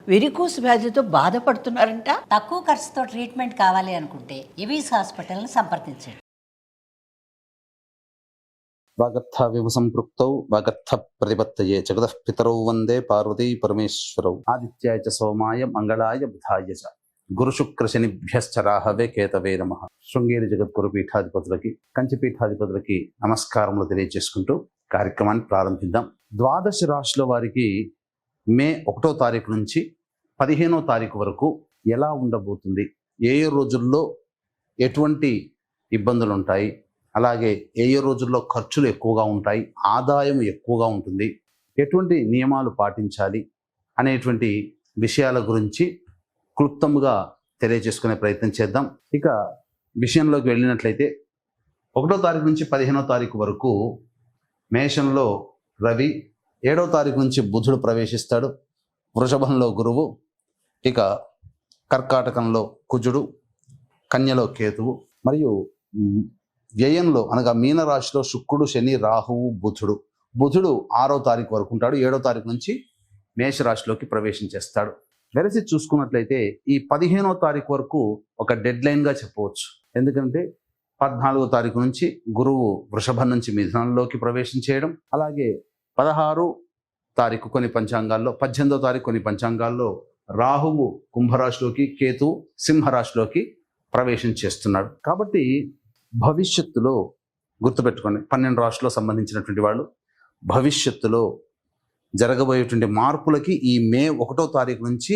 Varicose వ్యాధితో బాధపడుతున్నారంట. తక్కువ ఖర్చుతో ట్రీట్మెంట్ కావాలి అనుకుంటే ఎవిస్ హాస్పిటల్ని సంప్రదించండి. వాగర్థ సంపృక్తౌ వాగర్థ ప్రతిపత్తయే జగతః పితరౌ వందే పార్వతీ పరమేశ్వరౌ ఆదిత్యాయ చ సోమాయ మంగళాయ బుధాయ చ గురు శుక్ర శనిభ్యశ్చ రాహవే కేతవే నమః. శృంగేరి జగద్గురు పీఠాధిపతులకి కంచి పీఠాధిపతులకి నమస్కారములు తెలియజేసుకుంటూ కార్యక్రమాన్ని ప్రారంభిద్దాం. ద్వాదశ రాశుల వారికి మే 1వ తారీఖు నుంచి 15వ తారీఖు వరకు ఎలా ఉండబోతుంది, ఏ రోజుల్లో ఎటువంటి ఇబ్బందులు ఉంటాయి, అలాగే ఏ రోజుల్లో ఖర్చులు ఎక్కువగా ఉంటాయి, ఆదాయం ఎక్కువగా ఉంటుంది, ఎటువంటి నియమాలు పాటించాలి అనేటువంటి విషయాల గురించి క్లుప్తంగా తెలియజేసుకునే ప్రయత్నం చేద్దాం. ఇక విషయంలోకి వెళ్ళినట్లయితే 1వ తారీఖు నుంచి 15వ తారీఖు వరకు మేషంలో రవి, 7వ తారీఖు నుంచి బుధుడు ప్రవేశిస్తాడు, వృషభంలో గురువు, ఇక కర్కాటకంలో కుజుడు, కన్యలో కేతువు, మరియు వ్యయంలో అనగా మీనరాశిలో శుక్రుడు, శని, రాహువు, బుధుడు 6వ తారీఖు వరకు ఉంటాడు. 7వ తారీఖు నుంచి మేషరాశిలోకి ప్రవేశించేస్తాడు. వెరసి చూసుకున్నట్లయితే ఈ 15వ తారీఖు వరకు ఒక డెడ్ లైన్గా చెప్పవచ్చు. ఎందుకంటే 14వ తారీఖు నుంచి గురువు వృషభం నుంచి మిథునంలోకి ప్రవేశం చేయడం, అలాగే 16వ తారీఖు కొన్ని పంచాంగాల్లో, 18వ తారీఖు కొన్ని పంచాంగాల్లో రాహువు కుంభరాశిలోకి, కేతువు సింహరాశిలోకి ప్రవేశం చేస్తున్నాడు. కాబట్టి భవిష్యత్తులో గుర్తుపెట్టుకోండి, 12 రాశుల్లో సంబంధించినటువంటి వాళ్ళు భవిష్యత్తులో జరగబోయేటువంటి మార్పులకి ఈ మే 1వ తారీఖు నుంచి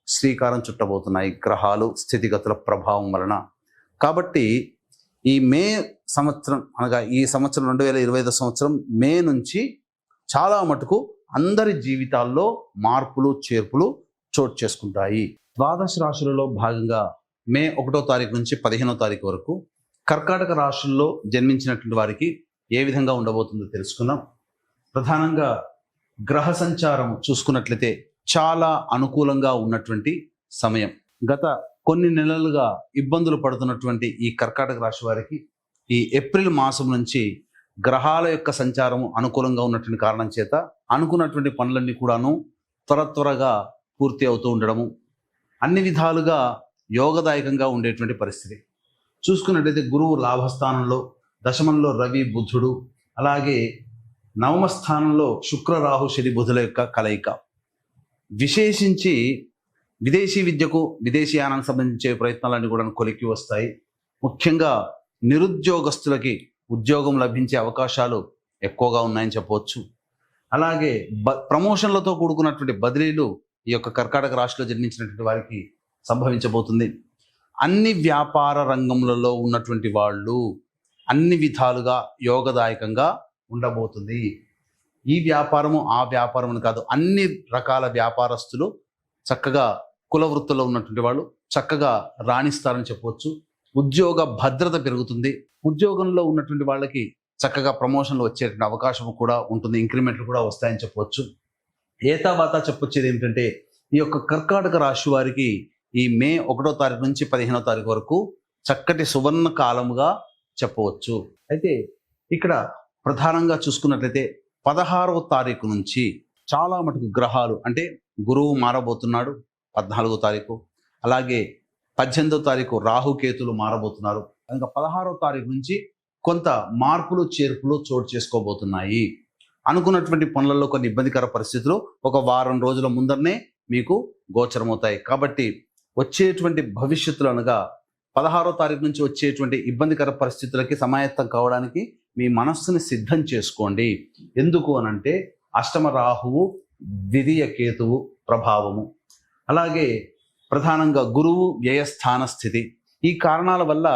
శ్రీకారం చుట్టబోతున్నాయి గ్రహాలు స్థితిగతుల ప్రభావం వలన. కాబట్టి ఈ మే సంవత్సరం అనగా ఈ సంవత్సరం 2025 సంవత్సరం మే నుంచి చాలా మటుకు అందరి జీవితాల్లో మార్పులు చేర్పులు చోటు చేసుకుంటాయి. ద్వాదశ రాశులలో భాగంగా మే 1వ తారీఖు నుంచి 15వ తారీఖు వరకు కర్కాటక రాశుల్లో జన్మించినటువంటి వారికి ఏ విధంగా ఉండబోతుందో తెలుసుకుందాం. ప్రధానంగా గ్రహ సంచారం చూసుకున్నట్లయితే చాలా అనుకూలంగా ఉన్నటువంటి సమయం. గత కొన్ని నెలలుగా ఇబ్బందులు పడుతున్నటువంటి ఈ కర్కాటక రాశి వారికి ఈ ఏప్రిల్ మాసం నుంచి గ్రహాల యొక్క సంచారం అనుకూలంగా ఉన్నటువంటి కారణం చేత అనుకున్నటువంటి పనులన్నీ కూడాను త్వరగా పూర్తి అవుతూ ఉండడము, అన్ని విధాలుగా యోగదాయకంగా ఉండేటువంటి పరిస్థితి. చూసుకున్నట్లయితే గురువు లాభస్థానంలో, దశమంలో రవి బుధుడు, అలాగే నవమ స్థానంలో శుక్ర రాహు శని బుధుల యొక్క కలయిక. విశేషించి విదేశీ విద్యకు, విదేశీయానానికి సంబంధించే ప్రయత్నాలన్నీ కూడా కొలిక్కి వస్తాయి. ముఖ్యంగా నిరుద్యోగస్తులకి ఉద్యోగం లభించే అవకాశాలు ఎక్కువగా ఉన్నాయని చెప్పవచ్చు. అలాగే ప్రమోషన్లతో కూడుకున్నటువంటి బదిలీలు ఈ యొక్క కర్కాటక రాశిలో జన్మించినటువంటి వారికి సంభవించబోతుంది. అన్ని వ్యాపార రంగంలో ఉన్నటువంటి వాళ్ళు అన్ని విధాలుగా యోగదాయకంగా ఉండబోతుంది. ఈ వ్యాపారము ఆ వ్యాపారం కాదు, అన్ని రకాల వ్యాపారస్తులు చక్కగా కుల వృత్తుల్లో ఉన్నటువంటి వాళ్ళు చక్కగా రాణిస్తారని చెప్పవచ్చు. ఉద్యోగ భద్రత పెరుగుతుంది. ఉద్యోగంలో ఉన్నటువంటి వాళ్ళకి చక్కగా ప్రమోషన్లు వచ్చేటువంటి అవకాశం కూడా ఉంటుంది, ఇంక్రిమెంట్లు కూడా వస్తాయని చెప్పవచ్చు. ఏతావాత చెప్పొచ్చేది ఏమిటంటే ఈ యొక్క కర్కాటక రాశి వారికి ఈ మే 1వ తారీఖు నుంచి 15వ తారీఖు వరకు చక్కటి సువర్ణ కాలముగా చెప్పవచ్చు. అయితే ఇక్కడ ప్రధానంగా చూసుకున్నట్లయితే 16వ తారీఖు నుంచి చాలా మటుకు గ్రహాలు, అంటే గురువు మారబోతున్నాడు 14వ తారీఖు, అలాగే 18వ తారీఖు రాహుకేతులు మారబోతున్నారు. ఇంకా 16వ తారీఖు నుంచి కొంత మార్పులు చేర్పులు చోటు చేసుకోబోతున్నాయి. అనుకున్నటువంటి పనులలో కొన్ని ఇబ్బందికర పరిస్థితులు ఒక వారం రోజుల ముందరనే మీకు గోచరమవుతాయి. కాబట్టి వచ్చేటువంటి భవిష్యత్తులో అనగా 16వ తారీఖు నుంచి వచ్చేటువంటి ఇబ్బందికర పరిస్థితులకి సమాయత్తం కావడానికి మీ మనస్సుని సిద్ధం చేసుకోండి. ఎందుకు అనంటే అష్టమ రాహువు, ద్వితీయ కేతువు ప్రభావము, అలాగే ప్రధానంగా గురువు వ్యయస్థాన స్థితి, ఈ కారణాల వల్ల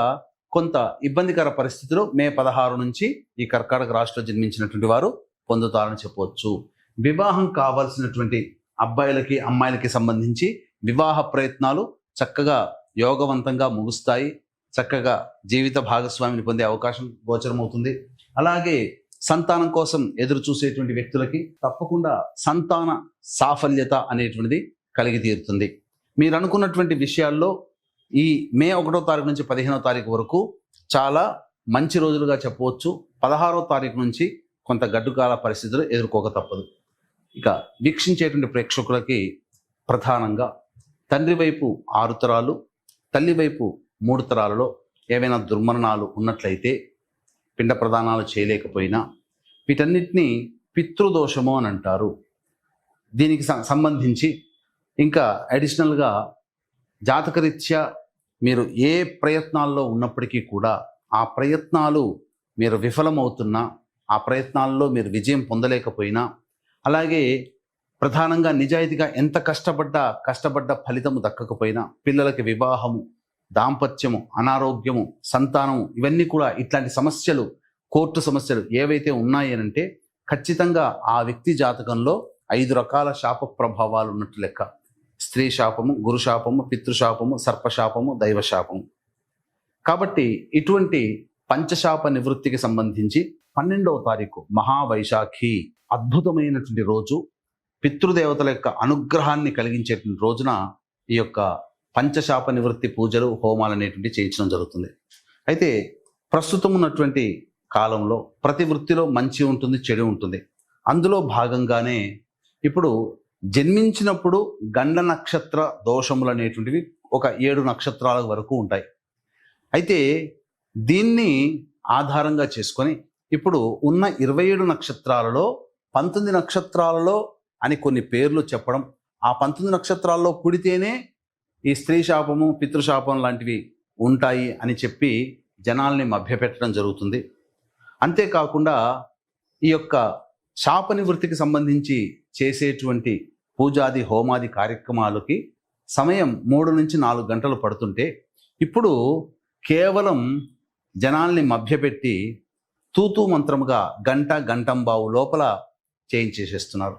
కొంత ఇబ్బందికర పరిస్థితులు మే 16 నుంచి ఈ కర్కాటక రాశిలో జన్మించినటువంటి వారు పొందుతారని చెప్పవచ్చు. వివాహం కావాల్సినటువంటి అబ్బాయిలకి అమ్మాయిలకి సంబంధించి వివాహ ప్రయత్నాలు చక్కగా యోగవంతంగా ముగుస్తాయి. చక్కగా జీవిత భాగస్వామిని పొందే అవకాశం గోచరమవుతుంది. అలాగే సంతానం కోసం ఎదురు చూసేటువంటి వ్యక్తులకి తప్పకుండా సంతాన సాఫల్యత అనేటువంటిది కలిగి తీరుతుంది. మీరు అనుకున్నటువంటి విషయాల్లో ఈ మే 1వ తారీఖు నుంచి 15వ తారీఖు వరకు చాలా మంచి రోజులుగా చెప్పవచ్చు. 16వ తారీఖు నుంచి కొంత గడ్డుకాల పరిస్థితులు ఎదుర్కోక తప్పదు. ఇక వీక్షించేటువంటి ప్రేక్షకులకి ప్రధానంగా తండ్రి వైపు 6 తరాలు, తల్లి వైపు 3 తరాలలో ఏవైనా దుర్మరణాలు ఉన్నట్లయితే, పిండ ప్రదానాలు చేయలేకపోయినా, వీటన్నిటినీ పితృదోషము అని అంటారు. దీనికి సంబంధించి ఇంకా అడిషనల్గా జాతకరీత్యా మీరు ఏ ప్రయత్నాల్లో ఉన్నప్పటికీ కూడా ఆ ప్రయత్నాలు మీరు విఫలమవుతున్నా, ఆ ప్రయత్నాల్లో మీరు విజయం పొందలేకపోయినా, అలాగే ప్రధానంగా నిజాయితీగా ఎంత కష్టపడ్డ ఫలితము దక్కకపోయినా, పిల్లలకి వివాహము, దాంపత్యము, అనారోగ్యము, సంతానము, ఇవన్నీ కూడా ఇట్లాంటి సమస్యలు, కోర్టు సమస్యలు ఏవైతే ఉన్నాయి అంటే ఖచ్చితంగా ఆ వ్యక్తి జాతకంలో 5 రకాల శాప ప్రభావాలు ఉన్నట్టు లెక్క. స్త్రీ శాపము, గురు శాపము, పితృశాపము, సర్పశాపము, దైవశాపము. కాబట్టి ఇటువంటి పంచశాప నివృత్తికి సంబంధించి 12వ తారీఖు మహావైశాఖి అద్భుతమైనటువంటి రోజు, పితృదేవతల యొక్క అనుగ్రహాన్ని కలిగించేటువంటి రోజున ఈ యొక్క పంచశాప నివృత్తి పూజలు, హోమాలు అనేటువంటి చేయించడం జరుగుతుంది. అయితే ప్రస్తుతం ఉన్నటువంటి కాలంలో ప్రతి వృత్తిలో మంచి ఉంటుంది, చెడు ఉంటుంది. అందులో భాగంగానే ఇప్పుడు జన్మించినప్పుడు గండ నక్షత్ర దోషములు అనేటువంటివి ఒక 7 నక్షత్రాల వరకు ఉంటాయి. అయితే దీన్ని ఆధారంగా చేసుకొని ఇప్పుడు ఉన్న 27 నక్షత్రాలలో 19 నక్షత్రాలలో అని కొన్ని పేర్లు చెప్పడం, ఆ 19 నక్షత్రాల్లో పుడితేనే ఈ స్త్రీ శాపము, పితృశాపం లాంటివి ఉంటాయి అని చెప్పి జనాల్ని మభ్యపెట్టడం జరుగుతుంది. అంతేకాకుండా ఈ యొక్క శాప నివృత్తికి సంబంధించి చేసేటువంటి పూజాది హోమాది కార్యక్రమాలకి సమయం 3 నుంచి 4 గంటలు పడుతుంటే, ఇప్పుడు కేవలం జనాల్ని మభ్యపెట్టి తూతూ మంత్రముగా గంటంబావు లోపల చేయించేసేస్తున్నారు.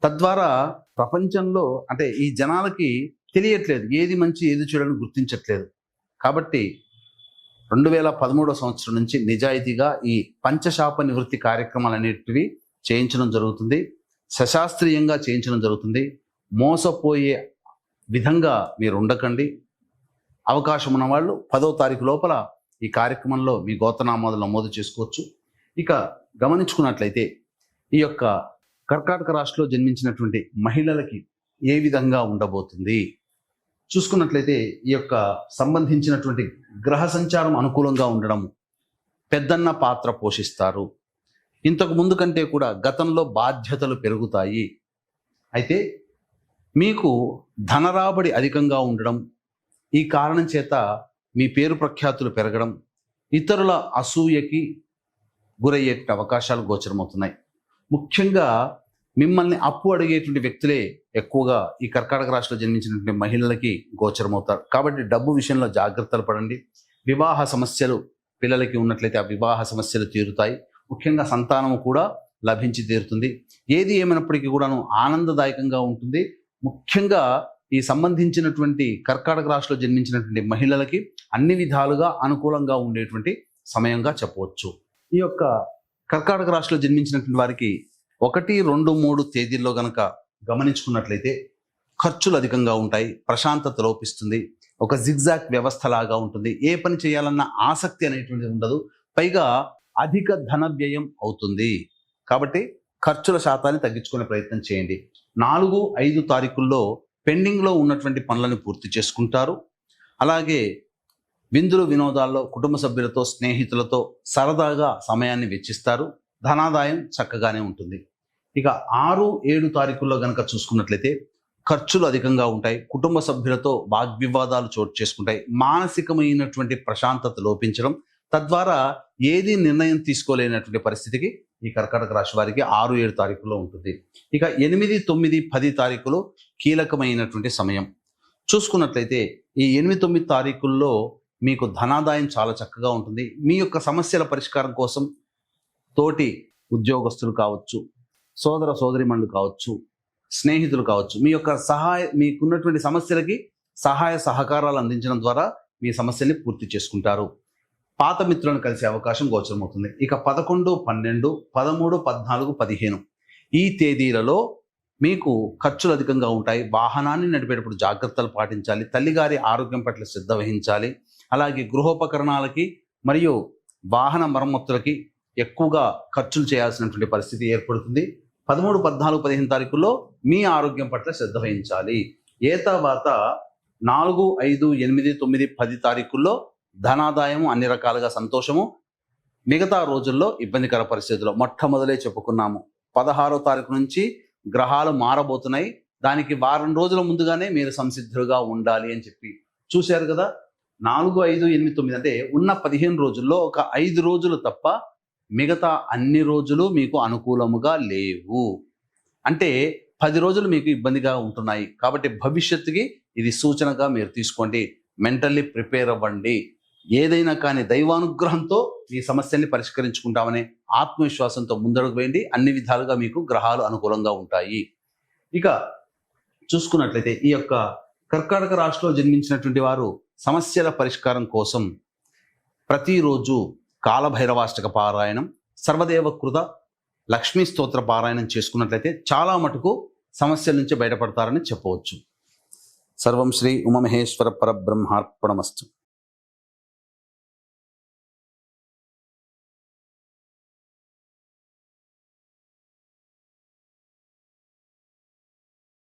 తద్వారా ప్రపంచంలో అంటే ఈ జనాలకి తెలియట్లేదు, ఏది మంచి ఏది చెడుని గుర్తించట్లేదు. కాబట్టి 2013 సంవత్సరం నుంచి నిజాయితీగా ఈ పంచశాప నివృత్తి కార్యక్రమాలు అనేటివి చేయించడం జరుగుతుంది. సశాస్త్రీయంగా చేయించడం జరుగుతుంది. మోసపోయే విధంగా మీరు ఉండకండి. అవకాశం ఉన్న వాళ్ళు 10వ తారీఖు లోపల ఈ కార్యక్రమంలో మీ గోత్రనామాలు నమోదు చేసుకోవచ్చు. ఇక గమనించుకున్నట్లయితే ఈ యొక్క కర్కాటక రాశిలో జన్మించినటువంటి మహిళలకి ఏ విధంగా ఉండబోతుంది చూసుకున్నట్లయితే, ఈ యొక్క సంబంధించినటువంటి గ్రహ సంచారం అనుకూలంగా ఉండడం, పెద్దన్న పాత్ర పోషిస్తారు. ఇంతకు ముందు కంటే కూడా గతంలో బాధ్యతలు పెరుగుతాయి. అయితే మీకు ధనరాబడి అధికంగా ఉండడం, ఈ కారణం చేత మీ పేరు ప్రఖ్యాతులు పెరగడం, ఇతరుల అసూయకి గురయ్యే అవకాశాలు గోచరమవుతున్నాయి. ముఖ్యంగా మిమ్మల్ని అప్పు అడిగేటువంటి వ్యక్తులే ఎక్కువగా ఈ కర్కాటక రాశిలో జన్మించినటువంటి మహిళలకి గోచరమవుతారు. కాబట్టి డబ్బు విషయంలో జాగ్రత్తలు పడండి. వివాహ సమస్యలు పిల్లలకి ఉన్నట్లయితే ఆ వివాహ సమస్యలు తీరుతాయి. ముఖ్యంగా సంతానము కూడా లభించి తీరుతుంది. ఏది ఏమైనప్పటికీ కూడాను ఆనందదాయకంగా ఉంటుంది. ముఖ్యంగా ఈ సంబంధించినటువంటి కర్కాటక రాశిలో జన్మించినటువంటి మహిళలకి అన్ని విధాలుగా అనుకూలంగా ఉండేటువంటి సమయంగా చెప్పవచ్చు. ఈ యొక్క కర్కాటక రాశిలో జన్మించినటువంటి వారికి 1, 2, 3 తేదీల్లో గనక గమనించుకున్నట్లయితే ఖర్చులు అధికంగా ఉంటాయి, ప్రశాంతత లోపిస్తుంది, ఒక జిగ్జాగ్ వ్యవస్థ లాగా ఉంటుంది, ఏ పని చేయాలన్న ఆసక్తి అనేటువంటిది ఉండదు, పైగా అధిక ధన వ్యయం అవుతుంది. కాబట్టి ఖర్చుల శాతాన్ని తగ్గించుకునే ప్రయత్నం చేయండి. 4, 5 తారీఖుల్లో పెండింగ్లో ఉన్నటువంటి పనులను పూర్తి చేసుకుంటారు. అలాగే విందులు వినోదాల్లో కుటుంబ సభ్యులతో, స్నేహితులతో సరదాగా సమయాన్ని వెచ్చిస్తారు. ధనాదాయం చక్కగానే ఉంటుంది. ఇక 6, 7 తారీఖుల్లో గనక చూసుకున్నట్లయితే ఖర్చులు అధికంగా ఉంటాయి, కుటుంబ సభ్యులతో వాగ్వివాదాలు చోటు చేసుకుంటాయి, మానసికమైనటువంటి ప్రశాంతత లోపించడం, తద్వారా ఏది నిర్ణయం తీసుకోలేనటువంటి పరిస్థితికి ఈ కర్కాటక రాశి వారికి 6, 7 తారీఖుల్లో ఉంటుంది. ఇక 8, 9, 10 తారీఖులు కీలకమైనటువంటి సమయం. చూసుకున్నట్లయితే ఈ 8, 9 తారీఖుల్లో మీకు ధనాదాయం చాలా చక్కగా ఉంటుంది. మీ యొక్క సమస్యల పరిష్కారం కోసం తోటి ఉద్యోగస్తులు కావచ్చు, సోదర సోదరిమణులు కావచ్చు, స్నేహితులు కావచ్చు, మీ యొక్క మీకున్నటువంటి సమస్యలకి సహాయ సహకారాలు అందించడం ద్వారా మీ సమస్యల్ని పూర్తి చేసుకుంటారు. పాత మిత్రులను కలిసే అవకాశం గోచరమవుతుంది. ఇక 11, 12, 13, 14, 15 ఈ తేదీలలో మీకు ఖర్చులు అధికంగా ఉంటాయి. వాహనాన్ని నడిపేటప్పుడు జాగ్రత్తలు పాటించాలి. తల్లిగారి ఆరోగ్యం పట్ల శ్రద్ధ వహించాలి. అలాగే గృహోపకరణాలకి మరియు వాహన మరమ్మతులకి ఎక్కువగా ఖర్చులు చేయాల్సినటువంటి పరిస్థితి ఏర్పడుతుంది. 13, 14, 15 తారీఖుల్లో మీ ఆరోగ్యం పట్ల శ్రద్ధ వహించాలి. ఏ తర్వాత 4, 5, 8, 9, 10 తారీఖుల్లో ధనాదాయము, అన్ని రకాలుగా సంతోషము. మిగతా రోజుల్లో ఇబ్బందికర పరిస్థితుల్లో మొట్టమొదలే చెప్పుకున్నాము. 16వ తారీఖు నుంచి గ్రహాలు మారబోతున్నాయి. దానికి వారం రోజుల ముందుగానే మీరు సంసిద్ధులుగా ఉండాలి అని చెప్పి చూశారు కదా. 4, 5, 8, 9 అంటే ఉన్న 15 రోజుల్లో ఒక 5 రోజులు తప్ప మిగతా అన్ని రోజులు మీకు అనుకూలముగా లేవు. అంటే 10 రోజులు మీకు ఇబ్బందిగా ఉంటున్నాయి. కాబట్టి భవిష్యత్తుకి ఇది సూచనగా మీరు తీసుకోండి. మెంటల్లీ ప్రిపేర్ అవ్వండి. ఏదైనా కానీ దైవానుగ్రహంతో ఈ సమస్యని పరిష్కరించుకుంటామనే ఆత్మవిశ్వాసంతో ముందడుగు వేయండి. అన్ని విధాలుగా మీకు గ్రహాలు అనుకూలంగా ఉంటాయి. ఇక చూసుకున్నట్లయితే ఈ యొక్క కర్కాటక రాశిలో జన్మించినటువంటి వారు సమస్యల పరిష్కారం కోసం ప్రతిరోజు కాలభైరవాష్టక పారాయణం, సర్వదేవకృత లక్ష్మీ స్తోత్ర పారాయణం చేసుకున్నట్లయితే చాలా మటుకు సమస్యల నుంచి బయటపడతారని చెప్పవచ్చు. సర్వం శ్రీ ఉమామహేశ్వర పరబ్రహ్మార్పణమస్తు.